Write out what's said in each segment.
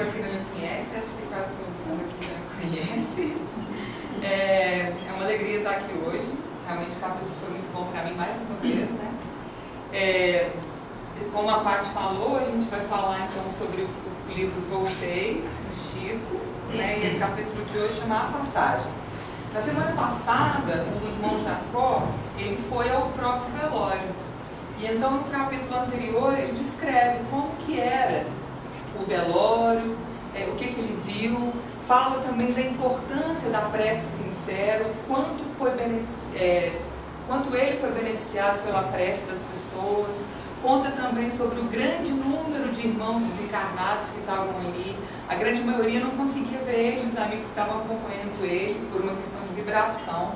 para quem não me conhece, acho que quase todo mundo aqui já me conhece. É uma alegria estar aqui hoje. Realmente o capítulo foi muito bom para mim mais uma vez, né? Como a Paty falou, a gente vai falar então sobre o livro Voltei, do Chico, né? E o capítulo de hoje chama A Passagem. Na semana passada, o irmão Jacó, ele foi ao próprio velório. E então no capítulo anterior ele descreve como que era o velório, o que ele viu, fala também da importância da prece sincera, quanto ele foi beneficiado pela prece das pessoas, conta também sobre o grande número de irmãos desencarnados que estavam ali. A grande maioria não conseguia ver ele, os amigos que estavam acompanhando ele por uma questão de vibração.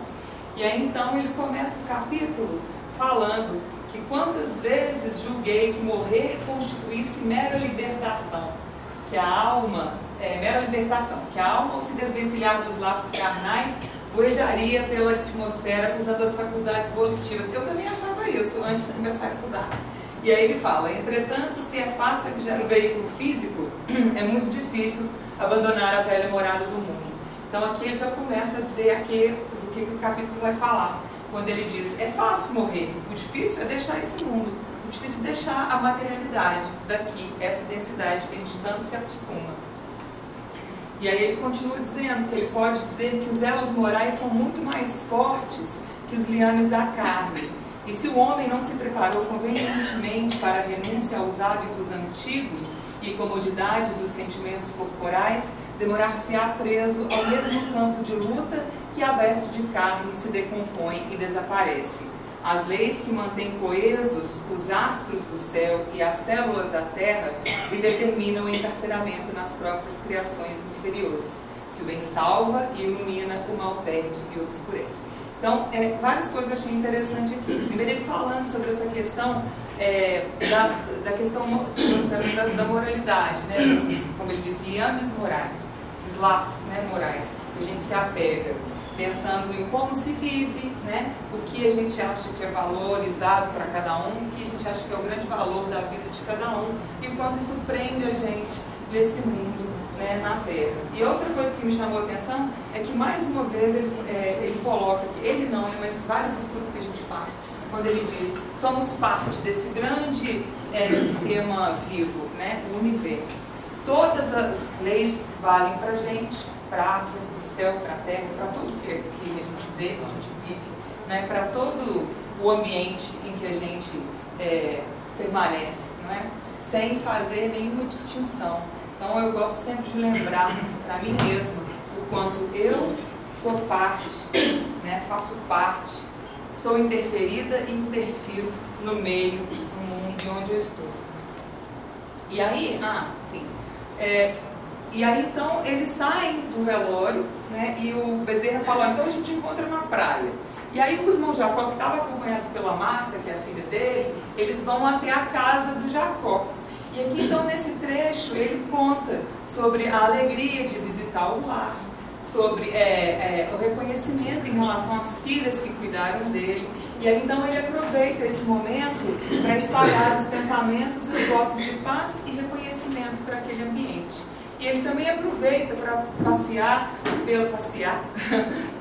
E aí então ele começa o capítulo falando que quantas vezes julguei que morrer constituísse mera libertação, que a alma, ao se desvencilhar dos laços carnais, voejaria pela atmosfera usando as faculdades volitivas. Eu também achava isso antes de começar a estudar. E aí ele fala, entretanto, se é fácil aqui o veículo físico, é muito difícil abandonar a velha morada do mundo. Então aqui ele já começa a dizer aqui do que o capítulo vai falar. Quando ele diz, é fácil morrer, o difícil é deixar esse mundo, o difícil é deixar a materialidade daqui, essa densidade que a gente tanto se acostuma. E aí ele continua dizendo que ele pode dizer que os elos morais são muito mais fortes que os liames da carne. E se o homem não se preparou convenientemente para a renúncia aos hábitos antigos e comodidades dos sentimentos corporais, demorar-se-á preso ao mesmo campo de luta que a veste de carne se decompõe e desaparece. As leis que mantêm coesos os astros do céu e as células da terra lhe determinam o encarceramento nas próprias criações inferiores. Se o bem salva e ilumina, o mal perde e obscurece. Então, várias coisas eu achei interessante aqui. Primeiro ele falando sobre essa questão da questão da moralidade, né? Esses, como ele diz, liames morais, esses laços, né, morais, que a gente se apega, pensando em como se vive, né? O que a gente acha que é valorizado para cada um, o que a gente acha que é o grande valor da vida de cada um, e o quanto isso prende a gente nesse mundo, né, na Terra. E outra coisa que me chamou a atenção é que mais uma vez ele coloca aqui, ele não, mas vários estudos que a gente faz, quando ele diz, somos parte desse grande sistema vivo, né, o universo. Todas as leis valem para a gente, para o céu, para a terra, para tudo que a gente vê, que a gente vive, né, para todo o ambiente em que a gente permanece, não é? Sem fazer nenhuma distinção. Então eu gosto sempre de lembrar para mim mesma o quanto eu sou parte, né, faço parte, sou interferida e interfiro no meio, no mundo de onde eu estou. E aí, então eles saem do velório, né, e o Bezerra fala, então a gente encontra na praia. E aí o irmão Jacó, que estava acompanhado pela Marta, que é a filha dele, eles vão até a casa do Jacó. E aqui então nesse trecho ele conta sobre a alegria de visitar o lar, sobre o reconhecimento em relação às filhas que cuidaram dele. E aí então ele aproveita esse momento para espalhar os pensamentos e os votos de paz e reconhecimento para aquele ambiente. E ele também aproveita para passear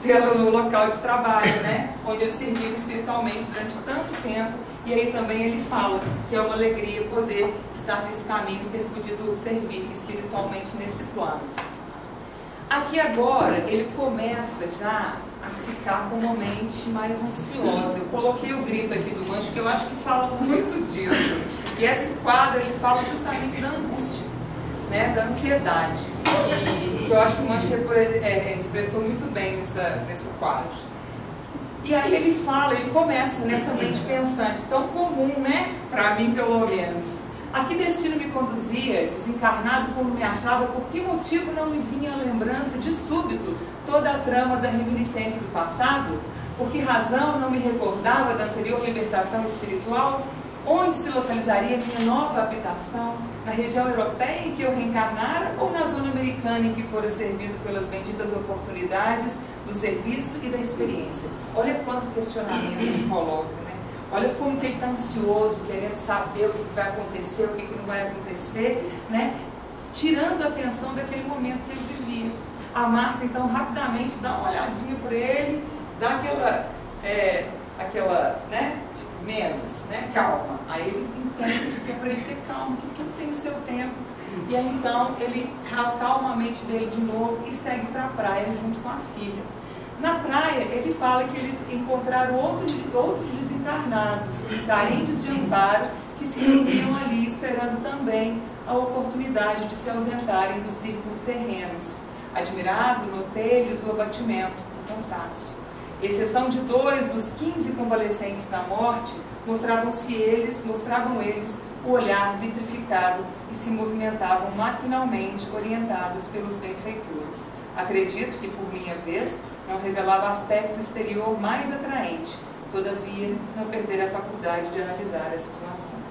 pelo local de trabalho, né? Onde ele serviu espiritualmente durante tanto tempo. E aí também ele fala que é uma alegria poder estar nesse caminho e ter podido servir espiritualmente nesse plano. Aqui agora ele começa já a ficar com uma mente mais ansiosa. Eu coloquei o grito aqui do Mancho, que eu acho que fala muito disso. E esse quadro ele fala justamente da angústia, né, da ansiedade. E eu acho que o Mancho expressou muito bem nesse quadro. E aí ele começa nessa mente pensante, tão comum, né, para mim pelo menos. A que destino me conduzia, desencarnado como me achava, por que motivo não me vinha a lembrança de súbito toda a trama da reminiscência do passado? Por que razão não me recordava da anterior libertação espiritual? Onde se localizaria minha nova habitação? Na região europeia em que eu reencarnara ou na zona americana em que fora servido pelas benditas oportunidades do serviço e da experiência? Olha quanto questionamento ele coloca, né? Olha como que ele está ansioso, querendo saber o que vai acontecer, o que não vai acontecer, né? tirando a atenção daquele momento que ele vivia. A Marta, então, rapidamente dá uma olhadinha para ele, dá aquela, né, menos, né, calma. Aí ele entende que é para ele ter calma, que tudo tem o seu tempo. E aí, então, ele acalma a mente dele de novo e segue para a praia junto com a filha. Na praia, ele fala que eles encontraram outros desencarnados, carentes de amparo, que se reuniam ali esperando também a oportunidade de se ausentarem dos círculos terrenos. Admirado, notei-lhes o abatimento, o cansaço. Exceção de 2 dos 15 convalescentes da morte, mostravam eles o olhar vitrificado e se movimentavam maquinalmente, orientados pelos benfeitores. Acredito que, por minha vez, não revelava aspecto exterior mais atraente, todavia não perder a faculdade de analisar a situação.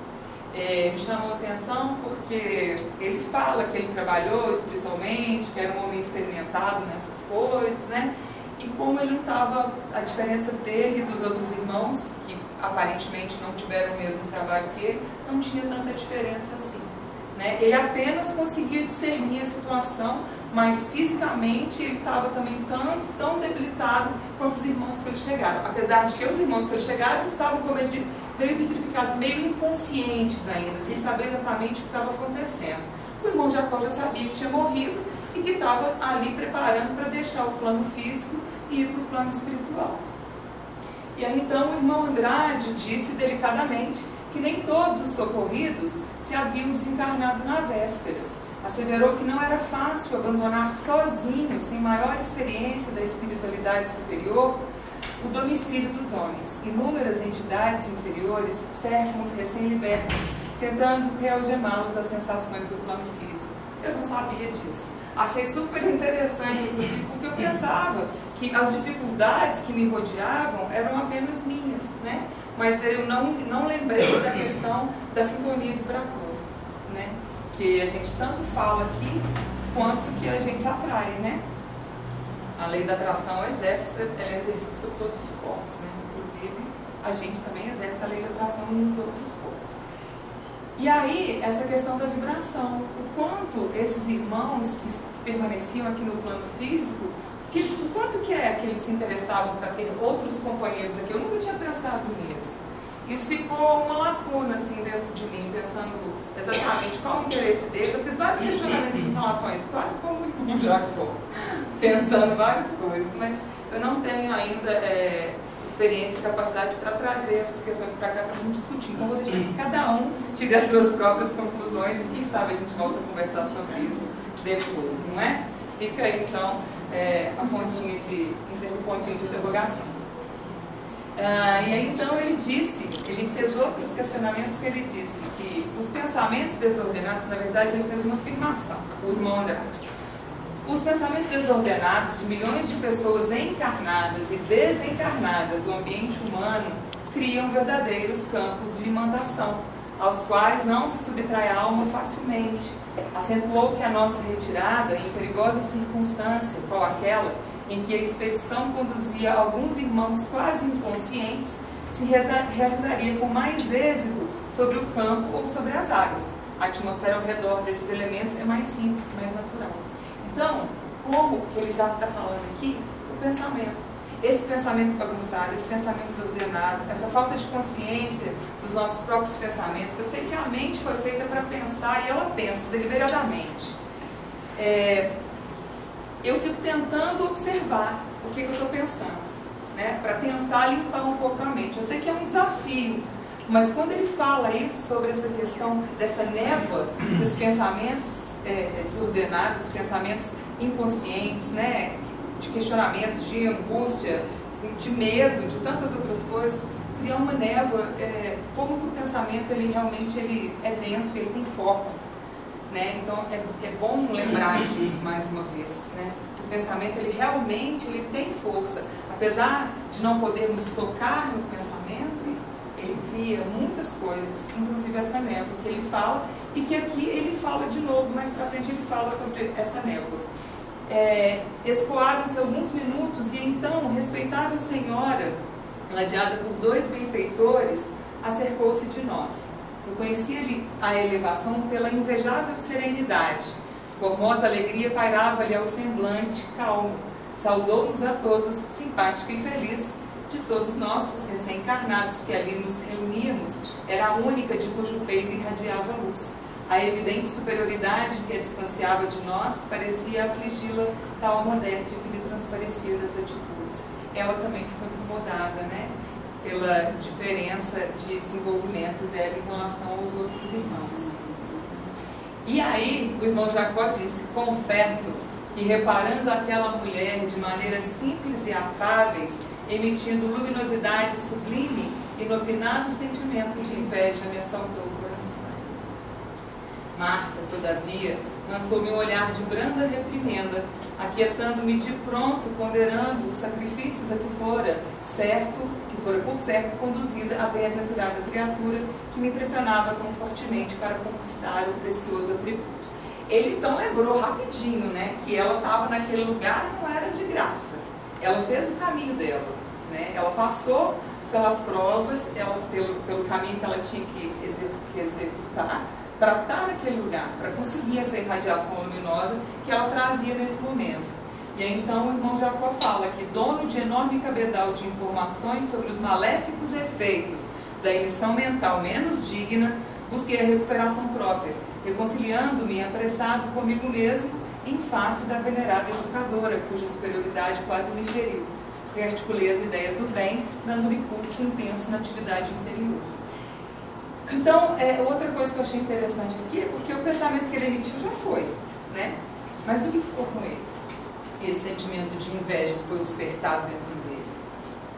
Me chamou a atenção porque ele fala que ele trabalhou espiritualmente, que era um homem experimentado nessas coisas, né? E como ele não estava, a diferença dele e dos outros irmãos, que aparentemente não tiveram o mesmo trabalho que ele, não tinha tanta diferença assim, né? Ele apenas conseguia discernir a situação, mas fisicamente ele estava também tão debilitado quanto os irmãos que ele chegaram. Apesar de que os irmãos que ele chegaram estavam, como ele disse, meio vitrificados, meio inconscientes ainda, sem saber exatamente o que estava acontecendo. O irmão Jacó já sabia que tinha morrido e que estava ali preparando para deixar o plano físico e ir para o plano espiritual. E aí então o irmão Andrade disse delicadamente que nem todos os socorridos se haviam desencarnado na véspera. Asseverou que não era fácil abandonar sozinho, sem maior experiência da espiritualidade superior, o domicílio dos homens. Inúmeras entidades inferiores cercam os recém-libertos, tentando realgemá-los às sensações do plano físico. Eu não sabia disso. Achei super interessante, inclusive, porque eu pensava que as dificuldades que me rodeavam eram apenas minhas, né? Mas eu não lembrei da questão da sintonia vibratória, né? Que a gente tanto fala aqui, quanto que a gente atrai, né? A lei da atração ela é exercida sobre todos os corpos, né? Inclusive, a gente também exerce a lei da atração nos outros corpos. E aí, essa questão da vibração, o quanto esses irmãos que permaneciam aqui no plano físico, o quanto que é que eles se interessavam para ter outros companheiros aqui? Eu nunca tinha pensado nisso. Isso ficou uma lacuna assim dentro de mim, pensando exatamente qual o interesse deles. Eu fiz vários questionamentos em relação a isso, quase como o irmão Jacó, pensando várias coisas, mas eu não tenho ainda experiência e capacidade para trazer essas questões para cá para a gente discutir. Então, vou deixar que cada um tire as suas próprias conclusões e quem sabe a gente volta a conversar sobre isso depois, não é? Fica aí, então, a pontinha de interrogação. E aí, então, ele fez outros questionamentos que ele disse que os pensamentos desordenados, na verdade, ele fez uma afirmação, o irmão Andrade. Os pensamentos desordenados de milhões de pessoas encarnadas e desencarnadas do ambiente humano criam verdadeiros campos de imantação, aos quais não se subtrai a alma facilmente. Acentuou que a nossa retirada, em perigosa circunstância, qual aquela em que a expedição conduzia alguns irmãos quase inconscientes, se realizaria com mais êxito sobre o campo ou sobre as águas. A atmosfera ao redor desses elementos é mais simples, mais natural. Então, como que ele já está falando aqui? O pensamento. Esse pensamento bagunçado, esse pensamento desordenado, essa falta de consciência dos nossos próprios pensamentos. Eu sei que a mente foi feita para pensar e ela pensa deliberadamente. Eu fico tentando observar o que eu estou pensando, né? Para tentar limpar um pouco a mente. Eu sei que é um desafio, mas quando ele fala isso sobre essa questão dessa névoa dos pensamentos desordenados, os pensamentos inconscientes, né, de questionamentos, de angústia, de medo, de tantas outras coisas, criar uma névoa, como que o pensamento ele realmente é denso, ele tem foco, né? Então é bom lembrar disso mais uma vez, né? O pensamento ele realmente tem força, apesar de não podermos tocar no pensamento. Ele cria muitas coisas, inclusive essa névoa que ele fala, e que aqui ele fala de novo, mais para frente ele fala sobre essa névoa. Escoaram-se alguns minutos e então, respeitável senhora, ladeada por 2 benfeitores, acercou-se de nós. Eu conheci a elevação pela invejável serenidade, Formosa alegria pairava-lhe ao semblante calmo. Saudou-nos a todos, simpático e feliz. De todos nós, os recém-encarnados que ali nos reuníamos, era a única de cujo peito irradiava luz. A evidente superioridade que a distanciava de nós parecia afligi-la tal modéstia que lhe transparecia das atitudes. Ela também ficou incomodada, né, pela diferença de desenvolvimento dela em relação aos outros irmãos. E aí o irmão Jacó disse: confesso que, reparando aquela mulher de maneiras simples e afáveis, emitindo luminosidade sublime, inopinado sentimento de inveja me assaltou o coração. Marta, todavia, lançou-me um olhar de branda reprimenda, aquietando-me de pronto, ponderando os sacrifícios a que fora por certo conduzida a bem-aventurada criatura que me impressionava tão fortemente para conquistar o precioso atributo. Ele então lembrou rapidinho, né, que ela estava naquele lugar, não era de graça. Ela fez o caminho dela, né? Ela passou pelas provas, pelo caminho que ela tinha que executar para estar naquele lugar, para conseguir essa irradiação luminosa que ela trazia nesse momento. E aí então o irmão Jacó fala que, dono de enorme cabedal de informações sobre os maléficos efeitos da emissão mental menos digna, busquei a recuperação própria, reconciliando-me apressado comigo mesmo em face da venerada educadora, cuja superioridade quase me feriu. Rearticulei as ideias do bem, dando-lhe curso intenso na atividade interior. Então, outra coisa que eu achei interessante aqui é porque o pensamento que ele emitiu já foi, né? Mas o que ficou com ele? Esse sentimento de inveja que foi despertado dentro dele,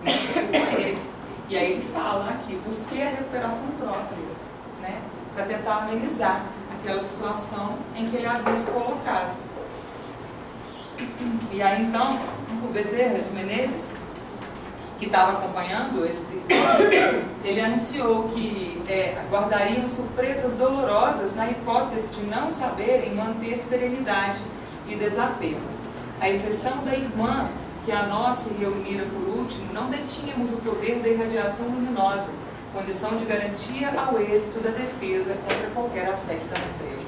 né? Ficou com ele. E aí ele fala aqui: busquei a recuperação própria, né, para tentar amenizar aquela situação em que ele havia se colocado. E aí então o Bezerra de Menezes, que estava acompanhando esses irmãos, ele anunciou que guardariam surpresas dolorosas na hipótese de não saberem manter serenidade e desapego. À exceção da irmã que a nós se reunira por último, não detínhamos o poder da irradiação luminosa, condição de garantia ao êxito da defesa contra qualquer assédio das trevas.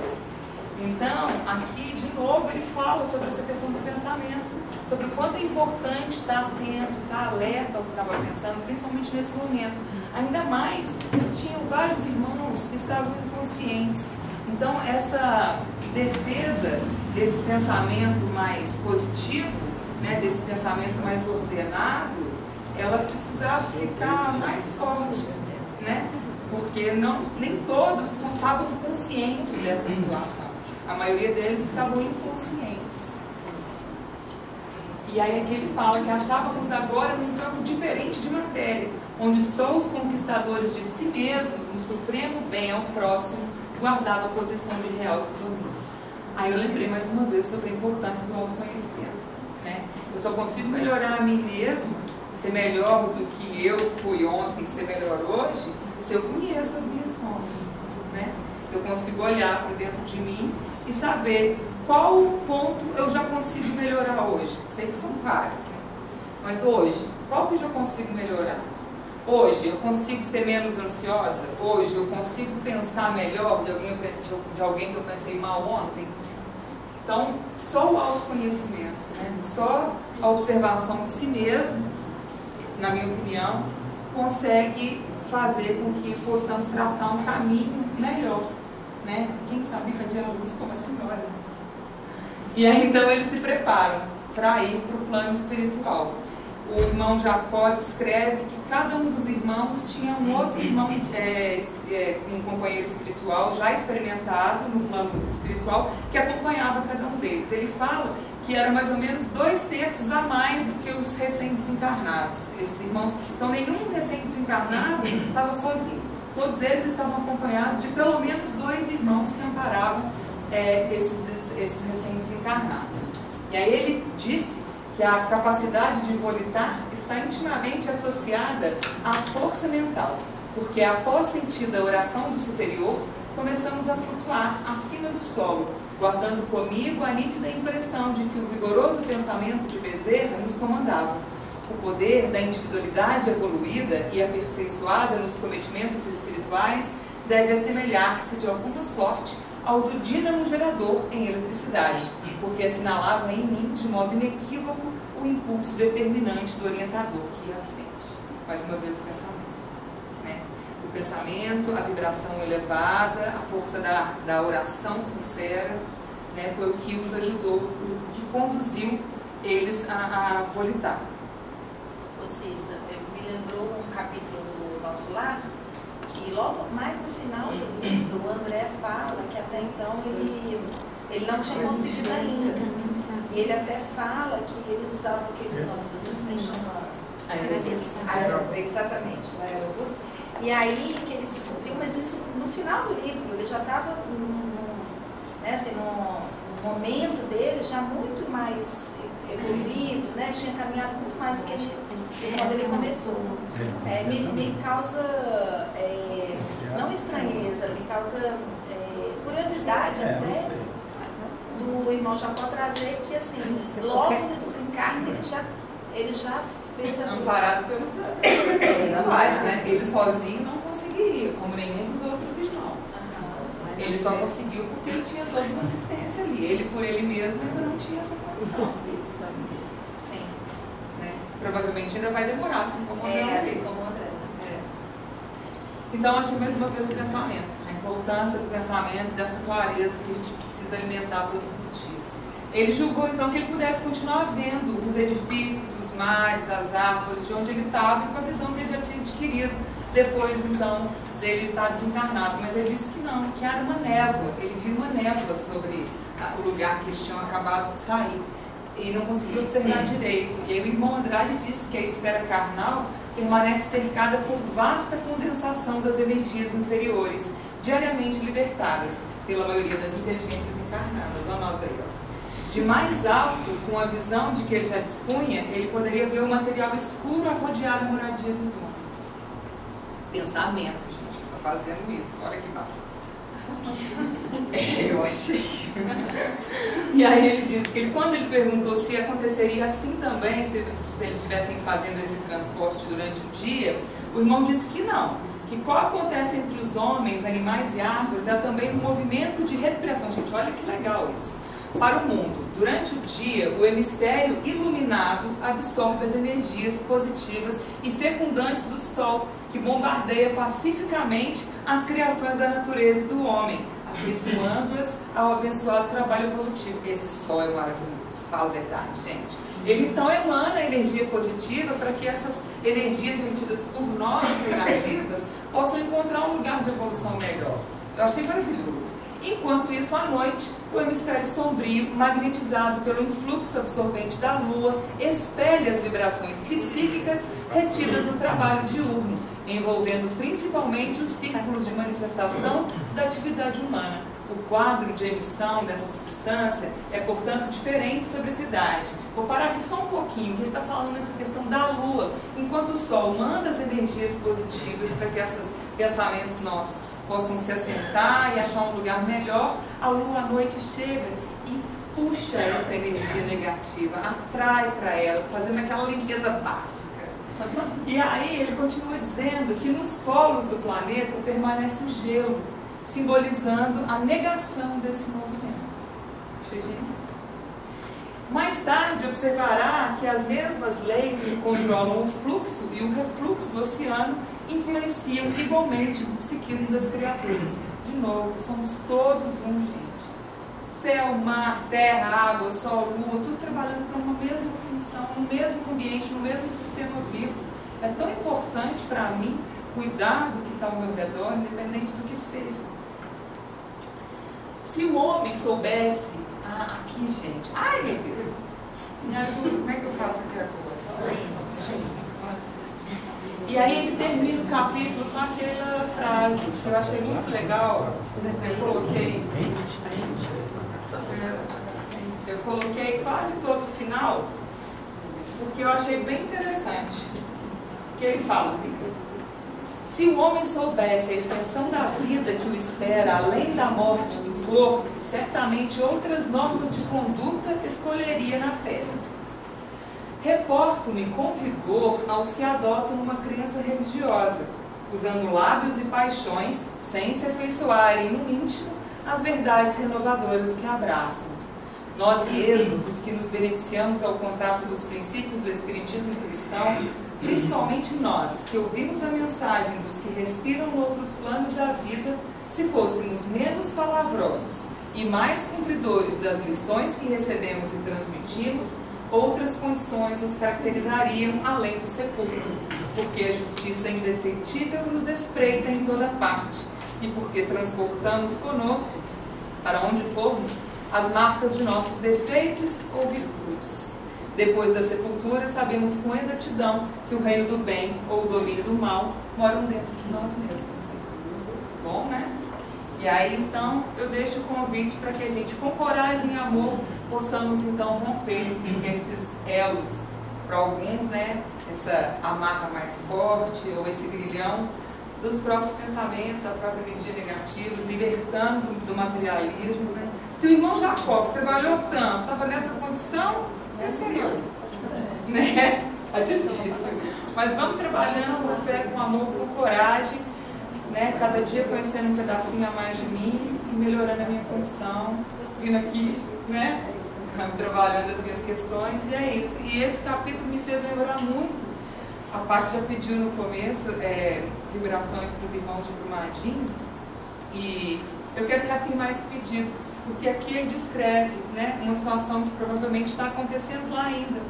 Então, aqui, de novo, ele fala sobre essa questão do pensamento, sobre o quanto é importante estar atento, estar alerta ao que estava pensando, principalmente nesse momento. Ainda mais, tinham vários irmãos que estavam inconscientes. Então, essa defesa desse pensamento mais positivo, né, desse pensamento mais ordenado, ela precisava ficar mais forte, né? Porque nem todos estavam conscientes dessa situação. A maioria deles estavam inconscientes. E aí aqui ele fala que achávamos agora num campo diferente de matéria, onde só os conquistadores de si mesmos, no supremo bem ao próximo, guardavam a posição de real soberania. Aí eu lembrei mais uma vez sobre a importância do autoconhecimento, né? Eu só consigo melhorar a mim mesmo, ser melhor do que eu fui ontem, ser melhor hoje, se eu conheço as minhas sombras, né? Se eu consigo olhar para dentro de mim e saber qual ponto eu já consigo melhorar hoje. Sei que são vários, né? Mas hoje, qual que eu já consigo melhorar? Hoje eu consigo ser menos ansiosa? Hoje eu consigo pensar melhor de alguém que eu pensei mal ontem? Então, só o autoconhecimento, né? Só a observação de si mesmo, na minha opinião, consegue fazer com que possamos traçar um caminho melhor, né? Quem sabe irradiar a luz como a senhora. E aí então eles se preparam para ir para o plano espiritual. O irmão Jacó descreve que cada um dos irmãos tinha um outro irmão, um companheiro espiritual já experimentado no plano espiritual, que acompanhava cada um deles. Ele fala que era mais ou menos 2/3 a mais do que os recém-desencarnados, esses irmãos. Então nenhum recém-desencarnado estava sozinho. Todos eles estavam acompanhados de pelo menos 2 irmãos que amparavam esses recém-desencarnados. E aí ele disse que a capacidade de volitar está intimamente associada à força mental, porque após sentida a oração do superior, começamos a flutuar acima do solo, guardando comigo a nítida impressão de que o vigoroso pensamento de Bezerra nos comandava. O poder da individualidade evoluída e aperfeiçoada nos cometimentos espirituais deve assemelhar-se de alguma sorte ao do dínamo gerador em eletricidade, porque assinalava em mim de modo inequívoco o impulso determinante do orientador que ia à frente. Mais uma vez o pensamento, né? O pensamento, a vibração elevada, a força da oração sincera, né? Foi o que os ajudou, o que conduziu eles a volitar. Ô Cissa, me lembrou um capítulo do Nosso Lar, que logo mais no final do livro, o André fala que até então ele não tinha conseguido ainda. E ele até fala que eles usavam aqueles ônibus, assim, chamados exatamente, o aerobus. E aí que ele descobriu, mas isso no final do livro, ele já estava no momento dele já muito mais evoluído, né? Tinha caminhado muito mais do que quando ele começou. Me causa não estranheza, me causa curiosidade até do irmão Jacó trazer que assim, logo no desencarne ele já fez a amparado pelos pais, né? Ele sozinho não conseguiria, como nenhum dos outros irmãos. Ele só conseguiu porque ele tinha toda uma assistência ali. Ele por ele mesmo ainda não tinha essa condição. Sim. Né? Provavelmente ainda vai demorar, assim como o André fez. Então aqui mais uma vez o pensamento, a importância do pensamento, dessa clareza que a gente precisa alimentar todos os dias. Ele julgou então que ele pudesse continuar vendo os edifícios, os mares, as árvores, de onde ele estava e com a visão que ele já tinha adquirido depois então dele estar desencarnado. Mas ele disse que não, que era uma névoa, ele viu uma névoa sobre o lugar que eles tinham acabado de sair e não conseguiu observar direito. E aí o irmão Andrade disse que a esfera carnal permanece cercada por vasta condensação das energias inferiores, diariamente libertadas pela maioria das inteligências encarnadas. Olha nós aí, ó. De mais alto, com a visão de que ele já dispunha, ele poderia ver o material escuro a rodear a moradia dos homens. Pensamento, gente, que está fazendo isso. Olha que bafo. Eu achei. E aí ele diz que quando ele perguntou se aconteceria assim também, se eles estivessem fazendo esse transporte durante o dia, o irmão disse que não. Que qual acontece entre os homens, animais e árvores é também um movimento de respiração. Gente, olha que legal isso. Para o mundo, durante o dia, o hemisfério iluminado absorve as energias positivas e fecundantes do Sol, que bombardeia pacificamente as criações da natureza e do homem, afeiçoando-as ao abençoado trabalho evolutivo. Esse Sol é maravilhoso, fala a verdade, gente. Ele então emana energia positiva para que essas energias emitidas por nós, negativas, possam encontrar um lugar de evolução melhor. Eu achei maravilhoso. Enquanto isso, à noite, o hemisfério sombrio, magnetizado pelo influxo absorvente da Lua, espelha as vibrações psíquicas retidas no trabalho diurno, envolvendo principalmente os círculos de manifestação da atividade humana. O quadro de emissão dessa substância é, portanto, diferente sobre a cidade. Vou parar aqui só um pouquinho, que ele está falando nessa questão da Lua. Enquanto o Sol manda as energias positivas para que esses pensamentos nossos possam se assentar e achar um lugar melhor, a Lua à noite chega e puxa essa energia negativa, atrai para ela, fazendo aquela limpeza básica. E aí ele continua dizendo que nos polos do planeta permanece o gelo, simbolizando a negação desse movimento. Achei genial. Mais tarde observará que as mesmas leis que controlam o fluxo e o refluxo do oceano influenciam igualmente o psiquismo das criaturas. De novo, somos todos um, gente. Céu, mar, terra, água, sol, lua, tudo trabalhando para uma mesma função, no mesmo ambiente, no mesmo sistema vivo. É tão importante para mim cuidar do que está ao meu redor, independente do que seja. Se o homem soubesse... aqui, gente. Ai, meu Deus. Me ajuda, como é que eu faço aqui agora? E aí ele termina o capítulo com aquela frase que eu achei muito legal. Eu coloquei quase todo o final, porque eu achei bem interessante. Que ele fala: se o homem soubesse a extensão da vida que o espera além da morte do corpo, certamente outras normas de conduta escolheria na terra. Reporto-me com vigor aos que adotam uma crença religiosa, usando lábios e paixões, sem se afeiçoarem no íntimo as verdades renovadoras que abraçam. Nós mesmos, os que nos beneficiamos ao contato dos princípios do Espiritismo cristão, principalmente nós, que ouvimos a mensagem dos que respiram outros planos da vida, se fôssemos menos palavrosos e mais cumpridores das lições que recebemos e transmitimos, outras condições nos caracterizariam além do sepulcro, porque a justiça indefetível nos espreita em toda parte, e porque transportamos conosco, para onde formos, as marcas de nossos defeitos ou virtudes. Depois da sepultura, sabemos com exatidão que o reino do bem ou o domínio do mal moram dentro de nós mesmos. Bom, né? E aí, então, eu deixo o convite para que a gente, com coragem e amor, possamos, então, romper esses elos. Para alguns, né, essa amarra mais forte, ou esse grilhão dos próprios pensamentos, da própria energia negativa, libertando do materialismo, né? Se o irmão Jacó, que trabalhou tanto, estava nessa condição, esse é eu. Né? É difícil. Mas vamos trabalhando com fé, com amor, com coragem, né? Cada dia conhecendo um pedacinho a mais de mim e melhorando a minha condição, vindo aqui, né? Trabalhando as minhas questões, e é isso. E esse capítulo me fez lembrar muito, a parte já pediu no começo, vibrações para os irmãos de Brumadinho, e eu quero reafirmar esse pedido, porque aqui ele descreve, né, uma situação que provavelmente está acontecendo lá ainda,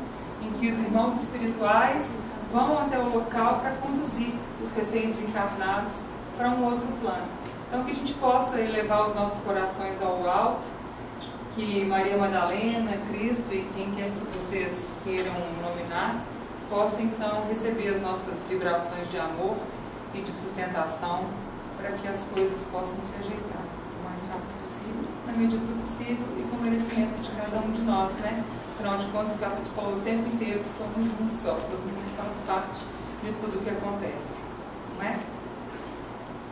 em que os irmãos espirituais vão até o local para conduzir os recém-desencarnados para um outro plano. Então, que a gente possa elevar os nossos corações ao alto, que Maria Madalena, Cristo e quem quer que vocês queiram nominar, possa então receber as nossas vibrações de amor e de sustentação para que as coisas possam se ajeitar o mais rápido possível, na medida do possível e com o merecimento de cada um de nós, né? Afinal de contas, o capítulo falou o tempo inteiro que somos um só, todo mundo faz parte de tudo o que acontece, não é?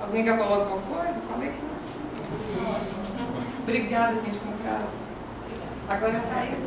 Alguém quer falar alguma coisa? Falei tudo. Obrigada, gente, por casa. Agora é a Thaís.